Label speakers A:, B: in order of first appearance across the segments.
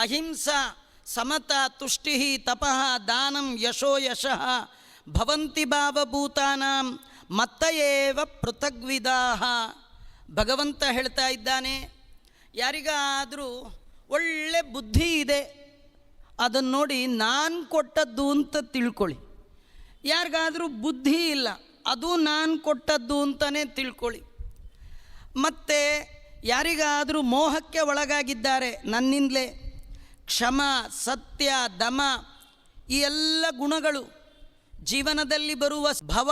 A: ಅಹಿಂಸಾ ಸಮತಾ ತುಷ್ಟಿ ತಪಃ ದಾನಂ ಯಶೋ ಯಶಃ ಭವಂತಿ ಭಾವಭೂತಾನಾಂ ಮತ್ತ ಏವ ಪೃಥಗ್ವಿದಾಹ. ಭಗವಂತ ಹೇಳ್ತಾ ಇದ್ದಾನೆ, ಯಾರಿಗಾದರೂ ಒಳ್ಳೆ ಬುದ್ಧಿ ಇದೆ, ಅದನ್ನು ನೋಡಿ ನಾನು ಕೊಟ್ಟದ್ದು ಅಂತ ತಿಳ್ಕೊಳ್ಳಿ. ಯಾರಿಗಾದರೂ ಬುದ್ಧಿ ಇಲ್ಲ, ಅದು ನಾನು ಕೊಟ್ಟದ್ದು ಅಂತಲೇ ತಿಳ್ಕೊಳ್ಳಿ. ಮತ್ತು ಯಾರಿಗಾದರೂ ಮೋಹಕ್ಕೆ ಒಳಗಾಗಿದ್ದಾರೆ, ನನ್ನಿಂದಲೇ ಕ್ಷಮ, ಸತ್ಯ, ದಮ ಈ ಎಲ್ಲ ಗುಣಗಳು ಜೀವನದಲ್ಲಿ ಬರುವ ಭವ,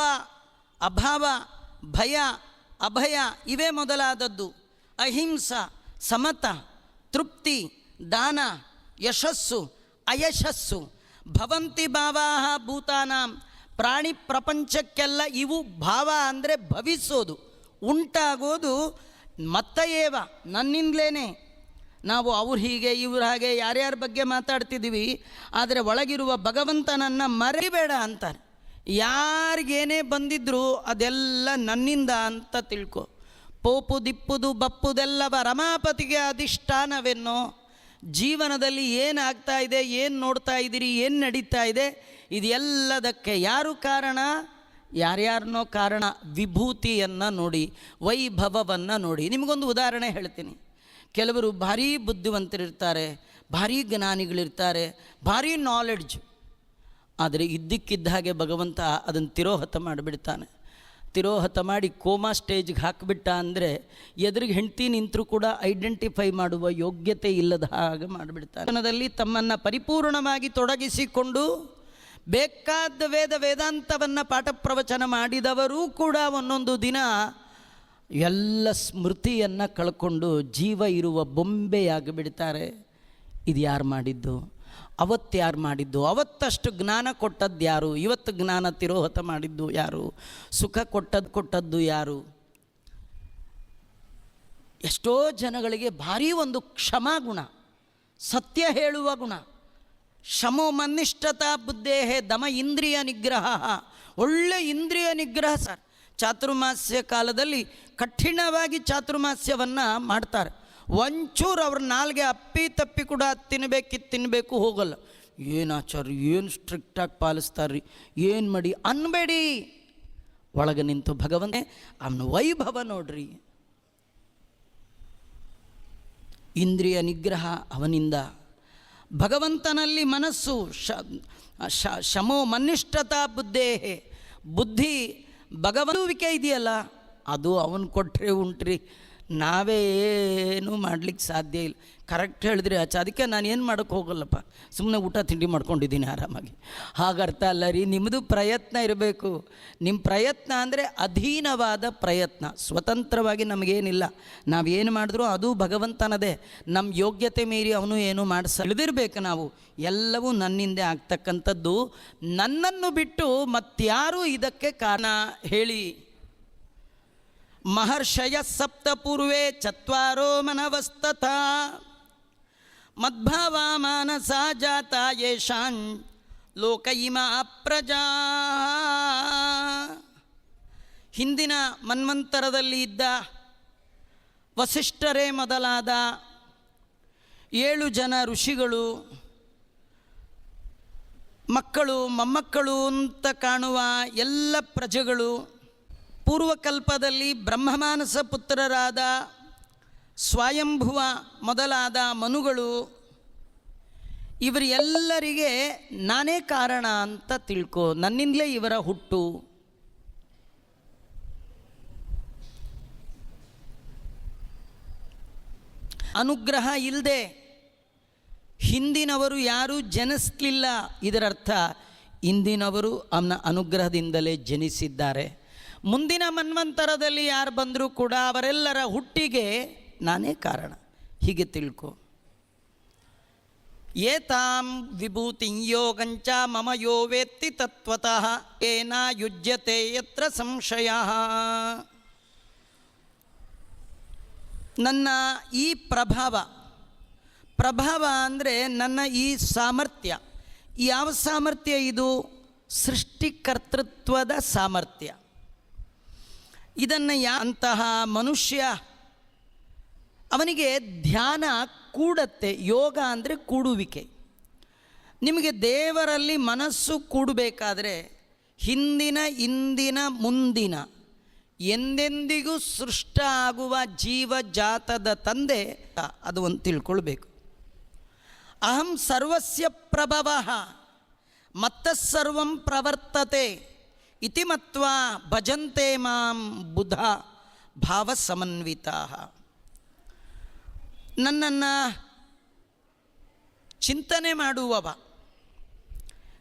A: ಅಭಾವ, ಭಯ, ಅಭಯ ಇವೇ ಮೊದಲಾದದ್ದು. ಅಹಿಂಸಾ, ಸಮತ, ತೃಪ್ತಿ, ದಾನ, ಯಶಸ್ಸು, ಅಯಶಸ್ಸು, ಭವಂತಿ ಭಾವಾಹ ಭೂತಾನಾಂ, ಪ್ರಾಣಿ ಪ್ರಪಂಚಕ್ಕೆಲ್ಲ ಇವು ಭಾವ ಅಂದರೆ ಭವಿಸೋದು, ಉಂಟಾಗೋದು ಮತ್ತಯೇವ ನನ್ನಿಂದಲೇ. ನಾವು ಅವ್ರು ಹೀಗೆ ಇವ್ರು ಹಾಗೆ ಯಾರ್ಯಾರ ಬಗ್ಗೆ ಮಾತಾಡ್ತಿದ್ದೀವಿ, ಆದರೆ ಒಳಗಿರುವ ಭಗವಂತನನ್ನು ಮರಿಬೇಡ ಅಂತಾರೆ. ಯಾರಿಗೇನೇ ಬಂದಿದ್ದರೂ ಅದೆಲ್ಲ ನನ್ನಿಂದ ಅಂತ ತಿಳ್ಕೊ. ಪೋಪು ದಿಪ್ಪುದು ಬಪ್ಪುದೆಲ್ಲವ ರಮಾಪತಿಗೆ ಅಧಿಷ್ಠಾನವೆನ್ನೋ. ಜೀವನದಲ್ಲಿ ಏನಾಗ್ತಾ ಇದೆ, ಏನು ನೋಡ್ತಾ ಇದ್ದೀರಿ, ಏನು ನಡೀತಾ ಇದೆ, ಇದೆಲ್ಲದಕ್ಕೆ ಯಾರು ಕಾರಣ? ಯಾರ್ಯಾರನೋ ಕಾರಣ. ವಿಭೂತಿಯನ್ನು ನೋಡಿ, ವೈಭವವನ್ನು ನೋಡಿ. ನಿಮಗೊಂದು ಉದಾಹರಣೆ ಹೇಳ್ತೀನಿ. ಕೆಲವರು ಭಾರೀ ಬುದ್ಧಿವಂತರಿರ್ತಾರೆ, ಭಾರೀ ಜ್ಞಾನಿಗಳಿರ್ತಾರೆ, ಭಾರೀ ನಾಲೆಡ್ಜ್. ಆದರೆ ಇದ್ದಕ್ಕಿದ್ದ ಹಾಗೆ ಭಗವಂತ ಅದನ್ನು ತಿರೋಹತ ಮಾಡಿಬಿಡ್ತಾನೆ. ತಿರೋಹತ ಮಾಡಿ ಕೋಮಾ ಸ್ಟೇಜ್ಗೆ ಹಾಕಿಬಿಟ್ಟ ಅಂದರೆ ಎದುರಿಗೆ ಹೆಂಡತಿ ನಿಂತರೂ ಕೂಡ ಐಡೆಂಟಿಫೈ ಮಾಡುವ ಯೋಗ್ಯತೆ ಇಲ್ಲದ ಹಾಗೆ ಮಾಡಿಬಿಡ್ತಾನೆ. ಜೀವನದಲ್ಲಿ ತಮ್ಮನ್ನು ಪರಿಪೂರ್ಣವಾಗಿ ತೊಡಗಿಸಿಕೊಂಡು ಬೇಕಾದ ವೇದಾಂತವನ್ನು ಪಾಠ ಪ್ರವಚನ ಮಾಡಿದವರೂ ಕೂಡ ಒಂದೊಂದು ದಿನ ಎಲ್ಲ ಸ್ಮೃತಿಯನ್ನು ಕಳ್ಕೊಂಡು ಜೀವ ಇರುವ ಬೊಂಬೆಯಾಗಿಬಿಡ್ತಾರೆ. ಇದು ಯಾರು ಮಾಡಿದ್ದು? ಅವತ್ತು ಯಾರು ಮಾಡಿದ್ದು? ಅವತ್ತಷ್ಟು ಜ್ಞಾನ ಕೊಟ್ಟದ್ದು ಯಾರು? ಇವತ್ತು ಜ್ಞಾನ ತಿರೋಹತ ಮಾಡಿದ್ದು ಯಾರು? ಸುಖ ಕೊಟ್ಟದ್ದು ಯಾರು? ಎಷ್ಟೋ ಜನಗಳಿಗೆ ಭಾರೀ ಒಂದು ಕ್ಷಮಾಗುಣ, ಸತ್ಯ ಹೇಳುವ ಗುಣ, ಶಮೋ ಮನ್ನಿಷ್ಠತಾ ಬುದ್ಧೇಹೇ ದಮ ಇಂದ್ರಿಯ ನಿಗ್ರಹ. ಒಳ್ಳೆ ಇಂದ್ರಿಯ ನಿಗ್ರಹ ಸರ್. ಚಾತುರ್ಮಾಸ್ಯ ಕಾಲದಲ್ಲಿ ಕಠಿಣವಾಗಿ ಚಾತುರ್ಮಾಸ್ಯವನ್ನು ಮಾಡ್ತಾರೆ. ಒಂಚೂರು ಅವ್ರ ನಾಲ್ಗೆ ಅಪ್ಪಿ ತಪ್ಪಿ ಕೂಡ ತಿನ್ನಬೇಕು ಹೋಗಲ್ಲ. ಏನು ಆಚಾರ್ಯ, ಏನು ಸ್ಟ್ರಿಕ್ಟಾಗಿ ಪಾಲಿಸ್ತಾರ್ರಿ, ಏನು ಮಾಡಿ ಅನ್ಬೇಡಿ. ಒಳಗೆ ನಿಂತು ಭಗವಂತ ಅವನ ವೈಭವ ನೋಡ್ರಿ. ಇಂದ್ರಿಯ ನಿಗ್ರಹ ಅವನಿಂದ. ಭಗವಂತನಲ್ಲಿ ಮನಸ್ಸು ಶಮೋ ಮನ್ನಿಷ್ಠತಾ ಬುದ್ಧೇಹೇ. ಬುದ್ಧಿ ಭಗವಂತುವಿಕೆ ಇದೆಯಲ್ಲ, ಅದು ಅವನು ಕೊಟ್ಟರೆ ಉಂಟ್ರಿ, ನಾವೇ ಏನೂ ಮಾಡಲಿಕ್ಕೆ ಸಾಧ್ಯ ಇಲ್ಲ. ಕರೆಕ್ಟ್ ಹೇಳಿದ್ರಿ ಆಚೆ. ಅದಕ್ಕೆ ನಾನು ಏನು ಮಾಡೋಕ್ಕೆ ಹೋಗಲ್ಲಪ್ಪ, ಸುಮ್ಮನೆ ಊಟ ತಿಂಡಿ ಮಾಡ್ಕೊಂಡಿದ್ದೀನಿ ಆರಾಮಾಗಿ. ಹಾಗರ್ಥ ಅಲ್ಲ ರೀ. ನಿಮ್ಮದು ಪ್ರಯತ್ನ ಇರಬೇಕು. ನಿಮ್ಮ ಪ್ರಯತ್ನ ಅಂದರೆ ಅಧೀನವಾದ ಪ್ರಯತ್ನ. ಸ್ವತಂತ್ರವಾಗಿ ನಮಗೇನಿಲ್ಲ. ನಾವೇನು ಮಾಡಿದ್ರೂ ಅದು ಭಗವಂತನದೇ. ನಮ್ಮ ಯೋಗ್ಯತೆ ಮೀರಿ ಅವನು ಏನು ತಿಳಿದಿರಬೇಕು. ನಾವು ಎಲ್ಲವೂ ನನ್ನಿಂದೆ ಆಗ್ತಕ್ಕಂಥದ್ದು. ನನ್ನನ್ನು ಬಿಟ್ಟು ಮತ್ತಾರೂ ಇದಕ್ಕೆ ಕಾರಣ ಹೇಳಿ. ಮಹರ್ಷಯ ಸಪ್ತ ಪೂರ್ವೇ ಚತ್ವಾರೋ ಮನವಸ್ತಥಾ ಮದ್ಭಾವ ಮಾನಸಾ ಜಾತ ಯೇಷಾಂ ಲೋಕ ಇಮಾ ಪ್ರಜಾ. ಹಿಂದಿನ ಮನ್ವಂತರದಲ್ಲಿ ಇದ್ದ ವಸಿಷ್ಠರೇ ಮೊದಲಾದ 7 ಜನ ಋಷಿಗಳು, ಮಕ್ಕಳು ಮೊಮ್ಮಕ್ಕಳು ಅಂತ ಕಾಣುವ ಎಲ್ಲ ಪ್ರಜೆಗಳು, ಪೂರ್ವಕಲ್ಪದಲ್ಲಿ ಬ್ರಹ್ಮಮಾನಸ ಪುತ್ರರಾದ ಸ್ವಯಂಭುವ ಮೊದಲಾದ ಮನುಗಳು, ಇವರೆಲ್ಲರಿಗೆ ನಾನೇ ಕಾರಣ ಅಂತ ತಿಳ್ಕೊ. ನನ್ನಿಂದಲೇ ಇವರ ಹುಟ್ಟು. ಅನುಗ್ರಹ ಇಲ್ಲದೆ ಹಿಂದಿನವರು ಯಾರೂ ಜನಿಸಲಿಲ್ಲ. ಇದರರ್ಥ ಇಂದಿನವರು ಅವನ ಅನುಗ್ರಹದಿಂದಲೇ ಜನಿಸಿದ್ದಾರೆ. ಮುಂದಿನ ಮನ್ವಂತರದಲ್ಲಿ ಯಾರು ಬಂದರೂ ಕೂಡ ಅವರೆಲ್ಲರ ಹುಟ್ಟಿಗೆ ನಾನೇ ಕಾರಣ. ಹೀಗೆ ತಿಳ್ಕೊ. ಏತಾಂ ವಿಭೂತಿ ಯೋಗಂಚ ಮಮ ಯೋ ವೇತ್ತಿ ತತ್ವತಃ ಏನ ಯುಜ್ಯತೆ ಯತ್ರ ಸಂಶಯ. ನನ್ನ ಈ ಪ್ರಭಾವ ಅಂದರೆ ನನ್ನ ಈ ಸಾಮರ್ಥ್ಯ. ಯಾವ ಸಾಮರ್ಥ್ಯ ಇದು? ಸೃಷ್ಟಿಕರ್ತೃತ್ವದ ಸಾಮರ್ಥ್ಯ. ಇದನ್ನು ಅಂತಹ ಮನುಷ್ಯ ಅವನಿಗೆ ಧ್ಯಾನ ಕೂಡತ್ತೆ. ಯೋಗ ಅಂದರೆ ಕೂಡುವಿಕೆ. ನಿಮಗೆ ದೇವರಲ್ಲಿ ಮನಸ್ಸು ಕೂಡಬೇಕಾದ್ರೆ ಹಿಂದಿನ ಇಂದಿನ ಮುಂದಿನ ಎಂದೆಂದಿಗೂ ಸೃಷ್ಟ ಆಗುವ ಜೀವಜಾತದ ತಂದೆ ಅದು ಒಂದು ತಿಳ್ಕೊಳ್ಬೇಕು. ಅಹಂ ಸರ್ವಸ್ಯ ಪ್ರಭವ ಮತ್ತಃ ಸರ್ವಂ ಪ್ರವರ್ತತೆ ಇತಿ ಮತ್ವಾ ಭಜಂತೆ ಮಾಂ ಬುಧ ಭಾವ ಸಮನ್ವಿತಾ. ನನ್ನನ್ನು ಚಿಂತನೆ ಮಾಡುವವ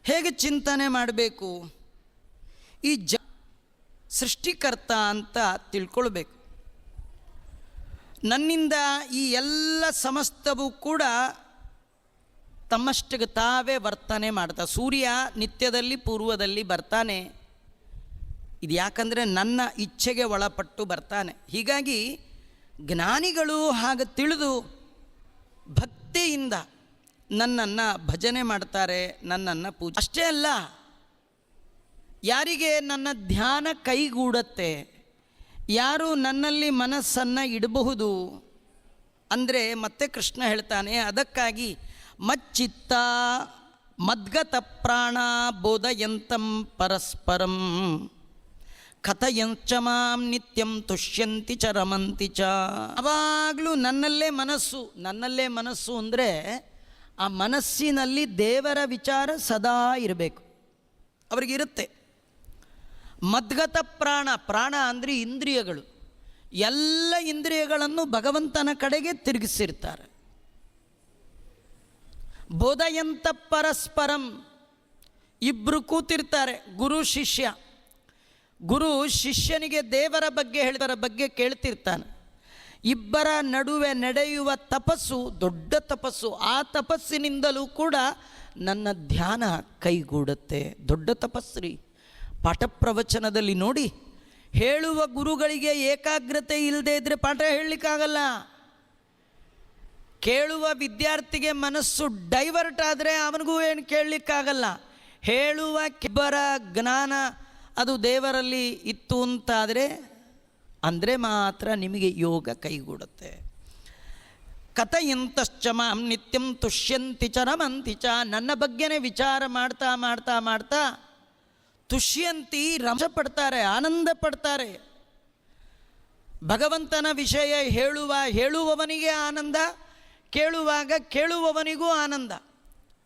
A: ಹೇಗೆ ಚಿಂತನೆ ಮಾಡಬೇಕು? ಈ ಸೃಷ್ಟಿಕರ್ತ ಅಂತ ತಿಳ್ಕೊಳ್ಬೇಕು. ನನ್ನಿಂದ ಈ ಎಲ್ಲ ಸಮಸ್ತವೂ ಕೂಡ ತಮ್ಮಷ್ಟಿಗೆ ತಾವೇ ವರ್ತನೆ ಮಾಡ್ತಾ. ಸೂರ್ಯ ನಿತ್ಯದಲ್ಲಿ ಪೂರ್ವದಲ್ಲಿ ಬರ್ತಾನೆ. ಇದು ಯಾಕಂದರೆ ನನ್ನ ಇಚ್ಛೆಗೆ ಒಳಪಟ್ಟು ಬರ್ತಾನೆ. ಹೀಗಾಗಿ ಜ್ಞಾನಿಗಳು ಹಾಗೆ ತಿಳಿದು ಭಕ್ತಿಯಿಂದ ನನ್ನನ್ನು ಭಜನೆ ಮಾಡ್ತಾರೆ, ನನ್ನನ್ನು ಪೂಜೆ. ಅಷ್ಟೇ ಅಲ್ಲ, ಯಾರಿಗೆ ನನ್ನ ಧ್ಯಾನ ಕೈಗೂಡತ್ತೆ, ಯಾರು ನನ್ನಲ್ಲಿ ಮನಸ್ಸನ್ನು ಇಡಬಹುದು ಅಂದರೆ ಮತ್ತೆ ಕೃಷ್ಣ ಹೇಳ್ತಾನೆ, ಅದಕ್ಕಾಗಿ ಮಚ್ಚಿತ್ತ ಮದ್ಗತ ಪ್ರಾಣ ಬೋಧಯಂತಂ ಪರಸ್ಪರಂ ಕಥಯಂಚ ಮಾಂ ನಿತ್ಯಂ ತುಷ್ಯಂತಿ ಚ ರಮಂತಿ ಚ. ಯಾವಾಗಲೂ ನನ್ನಲ್ಲೇ ಮನಸ್ಸು ಅಂದರೆ ಆ ಮನಸ್ಸಿನಲ್ಲಿ ದೇವರ ವಿಚಾರ ಸದಾ ಇರಬೇಕು, ಅವ್ರಿಗಿರುತ್ತೆ. ಮದ್ಗತ ಪ್ರಾಣ ಅಂದರೆ ಇಂದ್ರಿಯಗಳು, ಎಲ್ಲ ಇಂದ್ರಿಯಗಳನ್ನು ಭಗವಂತನ ಕಡೆಗೆ ತಿರುಗಿಸಿರ್ತಾರೆ. ಬೋಧಯಂತ ಪರಸ್ಪರಂ, ಇಬ್ಬರು ಕೂತಿರ್ತಾರೆ, ಗುರು ಶಿಷ್ಯ. ಗುರು ಶಿಷ್ಯನಿಗೆ ದೇವರ ಬಗ್ಗೆ ಕೇಳ್ತಿರ್ತಾನೆ. ಇಬ್ಬರ ನಡುವೆ ನಡೆಯುವ ತಪಸ್ಸು ದೊಡ್ಡ ತಪಸ್ಸು. ಆ ತಪಸ್ಸಿನಿಂದಲೂ ಕೂಡ ನನ್ನ ಧ್ಯಾನ ಕೈಗೂಡುತ್ತೆ. ದೊಡ್ಡ ತಪಸ್ಸ್ರಿ. ಪಾಠ ಪ್ರವಚನದಲ್ಲಿ ನೋಡಿ, ಹೇಳುವ ಗುರುಗಳಿಗೆ ಏಕಾಗ್ರತೆ ಇಲ್ಲದೆ ಇದ್ದರೆ ಪಾಠ ಹೇಳಲಿಕ್ಕಾಗಲ್ಲ. ಕೇಳುವ ವಿದ್ಯಾರ್ಥಿಗೆ ಮನಸ್ಸು ಡೈವರ್ಟ್ ಆದರೆ ಅವನಿಗೂ ಏನು ಕೇಳಲಿಕ್ಕಾಗಲ್ಲ. ಹೇಳುವ ಇಬ್ಬರ ಜ್ಞಾನ ಅದು ದೇವರಲ್ಲಿ ಇತ್ತು ಅಂತಾದರೆ ಅಂದರೆ ಮಾತ್ರ ನಿಮಗೆ ಯೋಗ ಕೈಗೂಡುತ್ತೆ. ಕಥಯಂತಶ್ಚ ಮಾಂ ನಿತ್ಯಂ ತುಷ್ಯಂತಿ ಚ ರಮಂತಿ ಚ. ನನ್ನ ಬಗ್ಗೆನೇ ವಿಚಾರ ಮಾಡ್ತಾ ಮಾಡ್ತಾ ಮಾಡ್ತಾ ತುಷ್ಯಂತಿ, ರಮ ಪಡ್ತಾರೆ, ಆನಂದ ಪಡ್ತಾರೆ. ಭಗವಂತನ ವಿಷಯ ಹೇಳುವವನಿಗೆ ಆನಂದ, ಕೇಳುವಾಗ ಕೇಳುವವನಿಗೂ ಆನಂದ.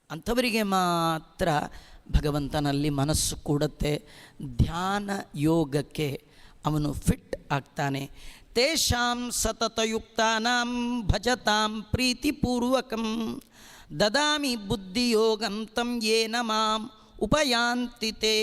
A: ಅಂಥವರಿಗೆ ಮಾತ್ರ ಭಗವಂತನಲ್ಲಿ ಮನಸ್ಸು ಕೂಡುತ್ತೆ. ಧ್ಯಾನ ಯೋಗಕ್ಕೆ ಅವನು ಫಿಟ್ ಆಗ್ತಾನೆ. ತೇಷಾಂ ಸತತಯುಕ್ತಾನಾಂ ಭಜತಾಂ ಪ್ರೀತಿಪೂರ್ವಕಂ ದದಾಮಿ ಬುದ್ಧಿಯೋಗಂ ತಂ ಯೇನ ಮಾಂ ಉಪಯಾಂತಿ ತೇ.